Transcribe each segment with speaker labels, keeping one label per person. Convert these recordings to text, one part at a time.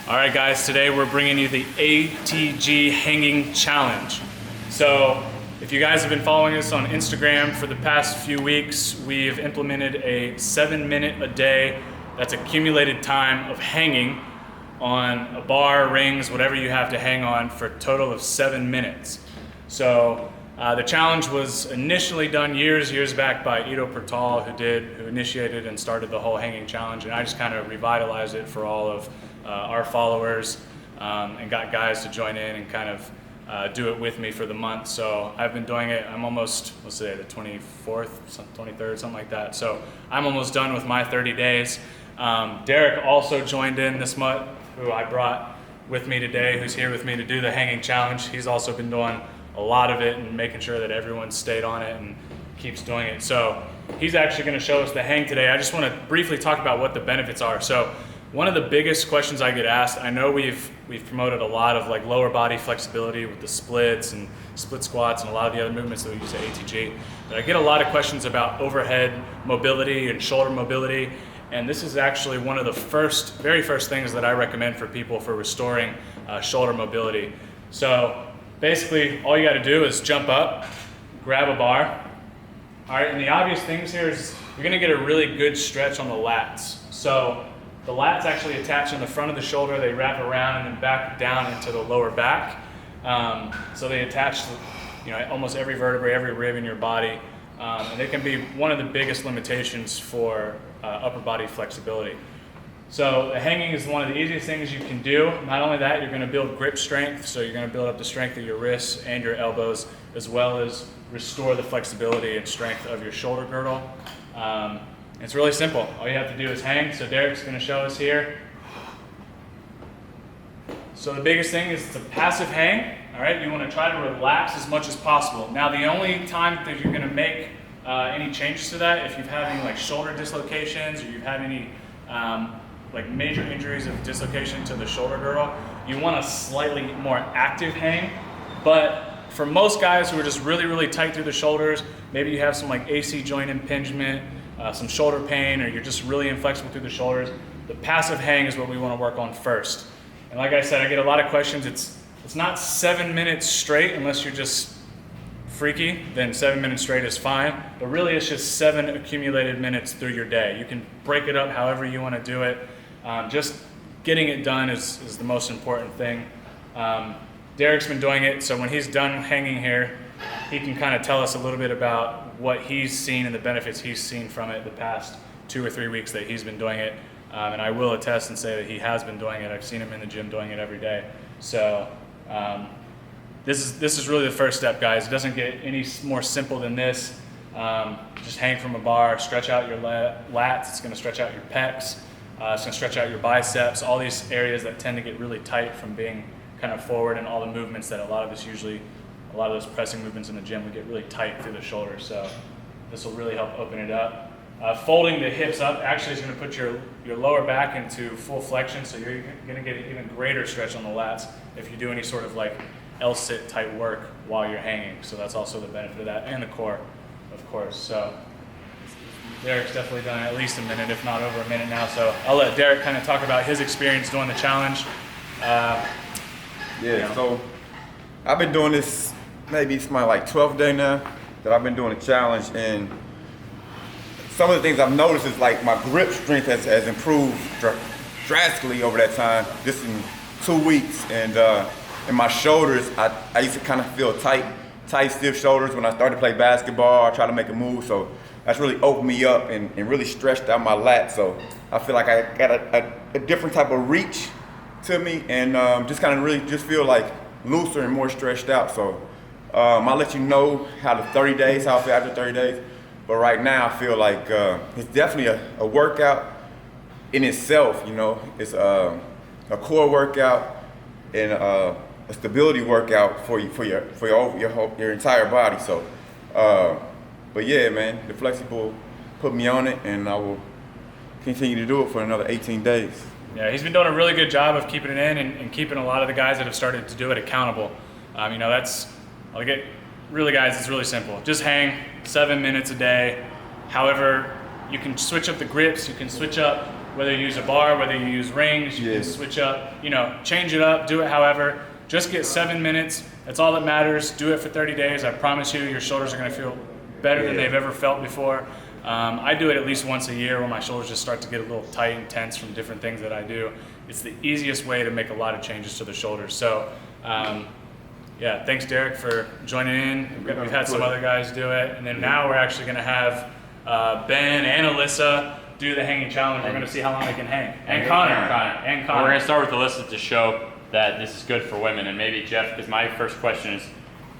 Speaker 1: All right, guys, today we're bringing you the ATG Hanging Challenge. So if you guys have been following us on Instagram for the past few weeks, we've implemented a 7-minute a day, that's accumulated time of hanging on a bar, rings, whatever you have to hang on for a total of 7 minutes. So the challenge was initially done years back by Ido Portal, who initiated and started the whole hanging challenge, and I just kind of revitalized it for all of our followers and got guys to join in and kind of do it with me for the month. So I've been doing it, I'm almost, let's say the 24th, 23rd, something like that. So I'm almost done with my 30 days. Derek also joined in this month, who I brought with me today, who's here with me to do the hanging challenge. He's also been doing a lot of it and making sure that everyone stayed on it and keeps doing it. So he's actually gonna show us the hang today. I just wanna briefly talk about what the benefits are. So one of the biggest questions I get asked, I know we've promoted a lot of like lower body flexibility with the splits and split squats and a lot of the other movements that we use at ATG, but I get a lot of questions about overhead mobility and shoulder mobility, and this is actually one of the very first things that I recommend for people for restoring shoulder mobility. So basically all you gotta do is jump up, grab a bar. All right, and the obvious things here is you're gonna get a really good stretch on the lats. So the lats actually attach in the front of the shoulder, they wrap around and then back down into the lower back. So they attach to, almost every vertebrae, every rib in your body. And it can be one of the biggest limitations for upper body flexibility. So the hanging is one of the easiest things you can do. Not only that, you're gonna build grip strength, so you're gonna build up the strength of your wrists and your elbows, as well as restore the flexibility and strength of your shoulder girdle. It's really simple. All you have to do is hang. So Derek's gonna show us here. So the biggest thing is it's a passive hang. All right, you wanna try to relax as much as possible. Now the only time that you're gonna make any changes to that, if you've had any like shoulder dislocations or you've had any like major injuries of dislocation to the shoulder girdle, you want a slightly more active hang. But for most guys who are just really tight through the shoulders, maybe you have some like AC joint impingement, some shoulder pain, or you're just really inflexible through the shoulders, the passive hang is what we want to work on first. And like I said, I get a lot of questions. It's not 7 minutes straight unless you're just freaky, then 7 minutes straight is fine. But really it's just 7 accumulated minutes through your day. You can break it up however you want to do it. Just getting it done is the most important thing. Derek's been doing it, so when he's done hanging here, he can kind of tell us a little bit about what he's seen and the benefits he's seen from it the past 2 or 3 weeks that he's been doing it. And I will attest and say that he has been doing it. I've seen him in the gym doing it every day. So this is really the first step, guys. It doesn't get any more simple than this. Just hang from a bar, stretch out your lats. It's gonna stretch out your pecs. It's gonna stretch out your biceps, all these areas that tend to get really tight from being kind of forward and all the movements that a lot of those pressing movements in the gym, we get really tight through the shoulders. So this will really help open it up. Folding the hips up actually is gonna put your lower back into full flexion, so you're gonna get an even greater stretch on the lats if you do any sort of like L-sit type work while you're hanging. So that's also the benefit of that, and the core, of course. So Derek's definitely done at least a minute, if not over a minute now. So I'll let Derek kind of talk about his experience doing the challenge.
Speaker 2: So I've been doing this, maybe it's my like 12th day now that I've been doing a challenge, and some of the things I've noticed is like my grip strength has improved drastically over that time, just in 2 weeks. And in my shoulders, I used to kind of feel tight, stiff shoulders when I started to play basketball or try to make a move. So that's really opened me up and really stretched out my lats. So I feel like I got a different type of reach to me, and just kind of really just feel like looser and more stretched out. So I'll let you know how I feel after 30 days. But right now I feel like it's definitely a workout in itself. It's a core workout and a stability workout for your entire body. So, but yeah, man, the Flexible put me on it, and I will continue to do it for another 18 days.
Speaker 1: Yeah, he's been doing a really good job of keeping it in and keeping a lot of the guys that have started to do it accountable. Really, guys, it's really simple. Just hang 7 minutes a day. However, you can switch up the grips, you can switch up whether you use a bar, whether you use rings, you
Speaker 2: Yeah.
Speaker 1: can switch up, change it up, do it however. Just get 7 minutes. That's all that matters. Do it for 30 days. I promise you, your shoulders are going to feel better than they've ever felt before. I do it at least once a year when my shoulders just start to get a little tight and tense from different things that I do. It's the easiest way to make a lot of changes to the shoulders. So, yeah, thanks Derek for joining in. We've had some other guys do it, and then now we're actually going to have Ben and Alyssa do the hanging challenge. We're going to see how long they can hang. And Connor. And Connor.
Speaker 3: We're going to start with Alyssa to show that this is good for women, and maybe Jeff, because my first question is,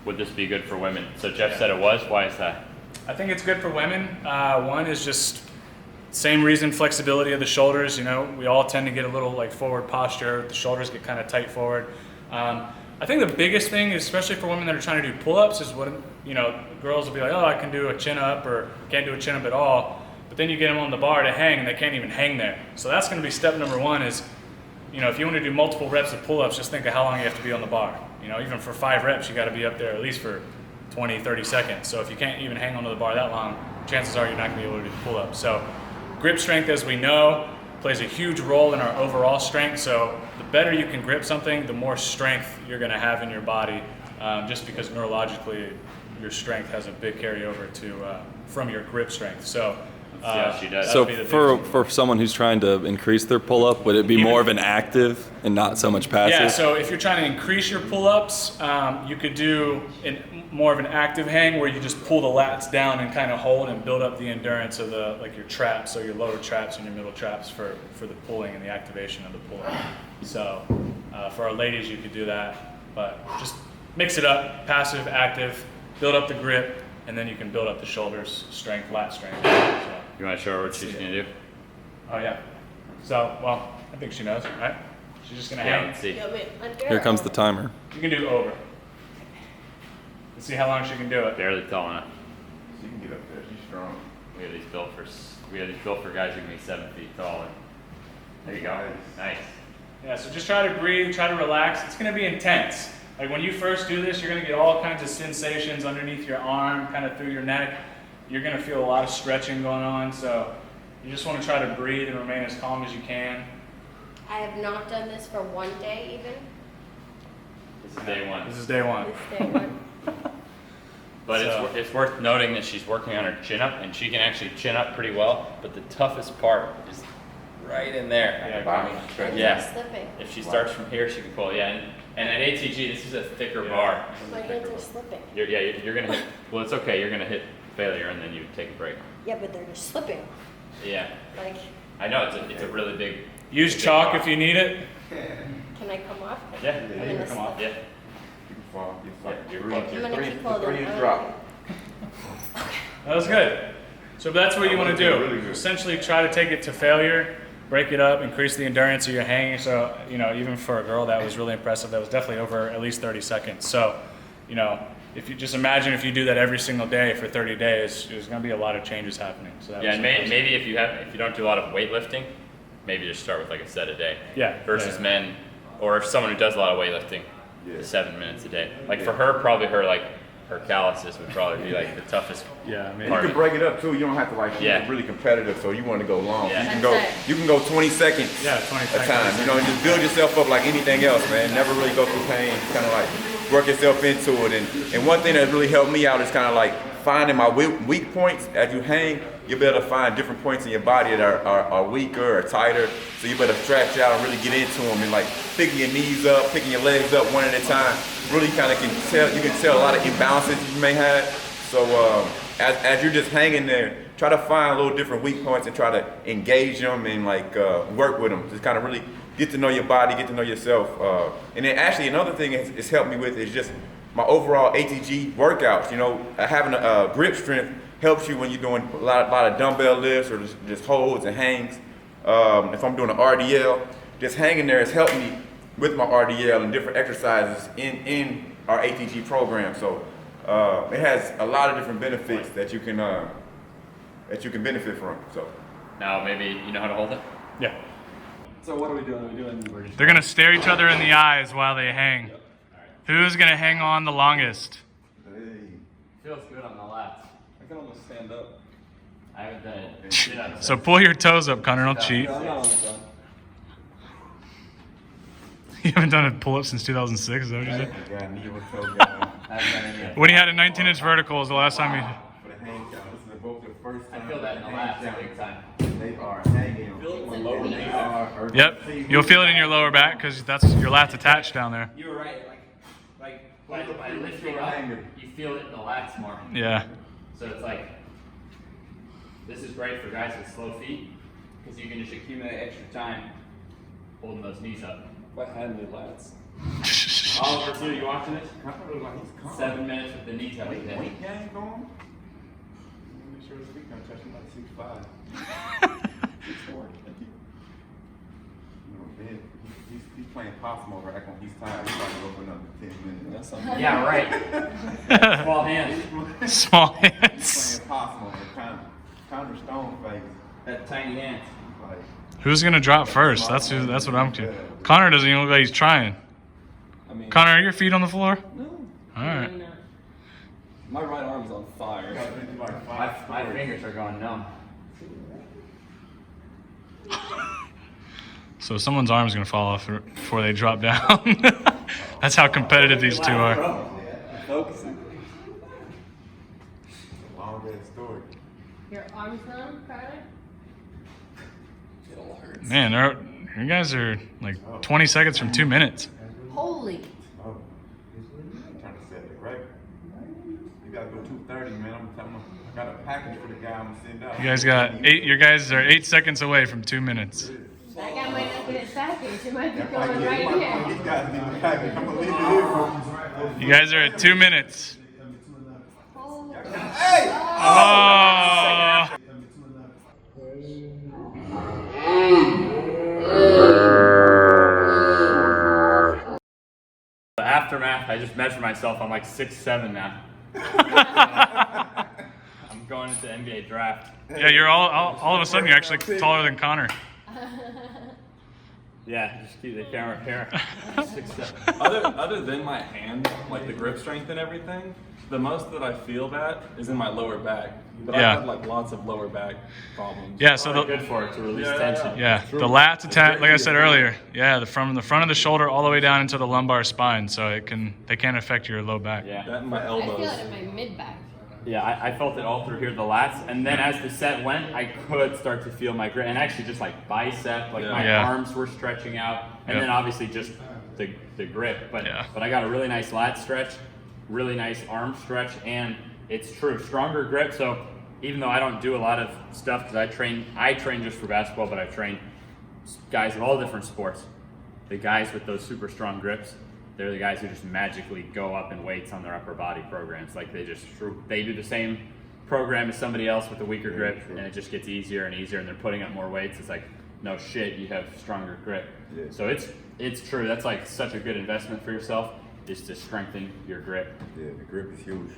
Speaker 3: would this be good for women? So Jeff said it was. Why is that?
Speaker 1: I think it's good for women. One is just same reason, flexibility of the shoulders. We all tend to get a little like forward posture. The shoulders get kind of tight forward. I think the biggest thing, especially for women that are trying to do pull-ups, is when girls will be like, oh, I can do a chin-up or can't do a chin-up at all. But then you get them on the bar to hang, and they can't even hang there. So that's going to be step number one. Is if you want to do multiple reps of pull-ups, just think of how long you have to be on the bar. Even for 5 reps, you got to be up there at least for 20, 30 seconds. So if you can't even hang onto the bar that long, chances are you're not going to be able to do the pull-up. So grip strength, as we know, plays a huge role in our overall strength. So the better you can grip something, the more strength you're going to have in your body, just because neurologically your strength has a big carryover from your grip strength. So
Speaker 3: Yeah, she does.
Speaker 4: So
Speaker 1: that'd be the biggest
Speaker 4: for someone who's trying to increase their pull-up, would it be more of an active and not so much passive?
Speaker 1: Yeah, so if you're trying to increase your pull-ups, you could do more of an active hang where you just pull the lats down and kind of hold and build up the endurance of your traps, so your lower traps and your middle traps for the pulling and the activation of the pull-up. So for our ladies, you could do that, but just mix it up, passive, active, build up the grip, and then you can build up the shoulders strength, lat strength. So.
Speaker 3: You want to show her what she's going to do?
Speaker 1: Oh yeah. So, well, I think she knows, right? She's just gonna
Speaker 3: Yeah,
Speaker 1: hang.
Speaker 3: let's see.
Speaker 4: Here comes the timer.
Speaker 1: You can do over. Let's see how long she can do it.
Speaker 3: Barely tall enough.
Speaker 2: She can get up there. She's strong.
Speaker 3: We have these built for guys who can be 7 feet tall. And there you go. Nice.
Speaker 1: Yeah, so just try to breathe, try to relax. It's gonna be intense. Like when you first do this, you're gonna get all kinds of sensations underneath your arm, kind of through your neck. You're gonna feel a lot of stretching going on, so you just wanna try to breathe and remain as calm as you can.
Speaker 5: I have not done this for one day even.
Speaker 3: This is day one.
Speaker 1: This is day one.
Speaker 5: This day one.
Speaker 3: But
Speaker 1: So-
Speaker 3: it's worth noting that she's working on her chin up, and she can actually chin up pretty well. But the toughest part is right in there.
Speaker 1: Yeah,
Speaker 2: Bottom
Speaker 5: I'm
Speaker 2: stretch.
Speaker 3: Yeah.
Speaker 5: just slipping.
Speaker 3: If she starts from here, she can pull. Yeah, and at ATG, this is a thicker bar.
Speaker 5: My hands are slipping.
Speaker 3: You're gonna hit. Well, it's okay. You're gonna hit failure, and then you take a break.
Speaker 5: Yeah, but they're just slipping.
Speaker 3: Yeah,
Speaker 5: Like,
Speaker 3: I know it's a really big.
Speaker 1: Use
Speaker 3: big
Speaker 1: chalk
Speaker 3: bar.
Speaker 1: if you need it.
Speaker 5: can I come off?
Speaker 3: Yeah,
Speaker 5: I'm
Speaker 3: you
Speaker 5: gonna
Speaker 3: can come off.
Speaker 5: slip.
Speaker 3: Yeah.
Speaker 2: You can fall. It's like
Speaker 3: Yeah, you're
Speaker 2: three
Speaker 3: close.
Speaker 2: inches.
Speaker 5: I'm gonna
Speaker 2: Three
Speaker 5: keep
Speaker 2: inches,
Speaker 5: holding
Speaker 2: 3 inch
Speaker 5: on.
Speaker 2: drop.
Speaker 1: That was good. So that's what you want to do.
Speaker 2: Really good.
Speaker 1: Essentially try to take it to failure, break it up, increase the endurance of your hanging. So, even for a girl, that was really impressive. That was definitely over at least 30 seconds. So, if you just imagine if you do that every single day for 30 days, there's going to be a lot of changes happening. So that
Speaker 3: Yeah,
Speaker 1: was
Speaker 3: and
Speaker 1: impressive.
Speaker 3: maybe if you don't do a lot of weightlifting, maybe just start with like a set a day.
Speaker 1: Yeah,
Speaker 3: Versus
Speaker 1: yeah.
Speaker 3: men, or if someone who does a lot of weightlifting,
Speaker 2: Yeah.
Speaker 3: 7 minutes a day. Like for her, probably her calluses would probably be like the toughest.
Speaker 1: Yeah, I mean,
Speaker 2: You
Speaker 3: Part
Speaker 2: can
Speaker 3: of
Speaker 2: break it up too. You don't have to like be
Speaker 3: Yeah.
Speaker 2: really competitive. So you want to go long.
Speaker 3: Yeah.
Speaker 2: You can go 20 seconds
Speaker 1: Yeah, 20
Speaker 2: a
Speaker 1: seconds.
Speaker 2: time. And just build yourself up like anything else, man. Never really go through pain. Kind of like work yourself into it. And one thing that really helped me out is kind of like finding my weak points. As you hang, you'll be able to find different points in your body that are weaker or tighter. So you better stretch out and really get into them and like picking your knees up, picking your legs up one at a time. Really kind of you can tell a lot of imbalances you may have. So as you're just hanging there, try to find little different weak points and try to engage them and like work with them. Just kind of really get to know your body, get to know yourself. And then actually another thing it's helped me with is just my overall ATG workouts. Having a grip strength helps you when you're doing a lot of dumbbell lifts or just holds and hangs. If I'm doing an RDL, just hanging there has helped me with my RDL and different exercises in our ATG program. So it has a lot of different benefits that you can benefit from. So
Speaker 3: Now maybe you know how to hold it.
Speaker 1: yeah.
Speaker 4: So what are we doing?
Speaker 1: They're going to stare each other in the eyes while they hang. Who's going to hang on the longest?
Speaker 3: Feels good on the lats.
Speaker 4: I can almost stand up.
Speaker 3: I haven't done it. Sit-ups.
Speaker 1: So pull your toes up, Connor. Don't cheat.
Speaker 4: I'm not on the gun.
Speaker 1: You haven't done a pull-up since 2006, is that what you said?
Speaker 2: I got knee with toe guy.
Speaker 3: I haven't done it yet.
Speaker 1: When he had a 19-inch vertical was the last time he...
Speaker 2: For the hang count, this is both the first time.
Speaker 3: I feel that in the lats big time.
Speaker 2: They are hanging. They are.
Speaker 1: Yep, you'll feel it in your lower back because that's your lat's attached down there.
Speaker 3: You were right. By lifting up, you feel it in the lats more.
Speaker 1: Yeah.
Speaker 3: So it's like, this is great for guys with slow feet because you can just accumulate extra time holding those knees up.
Speaker 4: If I had any lats.
Speaker 3: Oliver, too, you watching this? 7 minutes with the knee tuck.
Speaker 2: Weight game going? Make sure his feet don't touch him like 6'5". 6'4". He's playing possum over there. He's tired. He's about to open up in 10 minutes.
Speaker 4: That's something.
Speaker 3: Yeah, right. Small hands.
Speaker 1: Small
Speaker 2: He's
Speaker 1: hands.
Speaker 2: playing possum over there. Connor Stone face.
Speaker 3: That tiny hands.
Speaker 2: Like,
Speaker 1: Who's gonna drop first? That's what I'm curious. Connor doesn't even look like he's trying.
Speaker 4: I mean,
Speaker 1: Connor, are your feet on the floor?
Speaker 4: no.
Speaker 1: All right.
Speaker 4: My right arm's on fire.
Speaker 3: My fingers are going numb.
Speaker 1: So someone's arm's gonna fall off before they drop down. That's how competitive these two are.
Speaker 4: Focusing.
Speaker 2: long ass story.
Speaker 5: Your arms numb, Carter?
Speaker 4: It all hurts.
Speaker 1: Man, you guys are like 20 seconds from 2 minutes.
Speaker 5: Holy.
Speaker 2: Oh. I'm trying to set it right. You gotta go 2:30, man. I'm telling you, I got a package for the guy I'm gonna send out.
Speaker 1: You guys got 8. You guys are 8 seconds away from 2 minutes.
Speaker 5: That guy might not get his package. It might be
Speaker 2: Like,
Speaker 5: going
Speaker 2: yeah,
Speaker 5: right here.
Speaker 2: these guys need the package. I'm gonna leave it here for
Speaker 1: You guys are at 2 minutes.
Speaker 5: Holy.
Speaker 1: Oh.
Speaker 3: The aftermath, I just measured myself. I'm like 6'7" now. I'm going into the NBA draft.
Speaker 1: Yeah, you're all of a sudden you're actually taller than Connor.
Speaker 3: Yeah, just keep the camera here. 6'7".
Speaker 4: Other than my hand, like the grip strength and everything, the most that I feel that is in my lower back. But
Speaker 1: Yeah.
Speaker 4: I have like lots of lower back problems.
Speaker 1: Yeah, so
Speaker 3: Good
Speaker 1: the
Speaker 3: for it to release
Speaker 4: Yeah.
Speaker 3: tension.
Speaker 1: yeah, the lats attach, like I said earlier. Yeah, from the front of the shoulder all the way down into the lumbar spine, so they can affect your low back.
Speaker 3: Yeah.
Speaker 4: That and my
Speaker 5: I feel
Speaker 4: elbows.
Speaker 5: it in my mid-back.
Speaker 3: Yeah, I felt it all through here, the lats, and then as the set went, I could start to feel my grip, and actually just like bicep, like my
Speaker 1: Yeah.
Speaker 3: arms were stretching out, and
Speaker 1: Yep.
Speaker 3: then obviously just the grip. But
Speaker 1: Yeah.
Speaker 3: but I got a really nice lat stretch, really nice arm stretch, and it's true, stronger grip. So even though I don't do a lot of stuff, because I train just for basketball, but I train guys of all different sports. The guys with those super strong grips, they're the guys who just magically go up in weights on their upper body programs. Like they do the same program as somebody else with a weaker grip, and it just gets easier and easier, and they're putting up more weights. It's like, no shit, you have stronger grip.
Speaker 2: Yeah.
Speaker 3: So it's true. That's like such a good investment for yourself, is to strengthen your grip.
Speaker 2: Yeah, the grip is huge.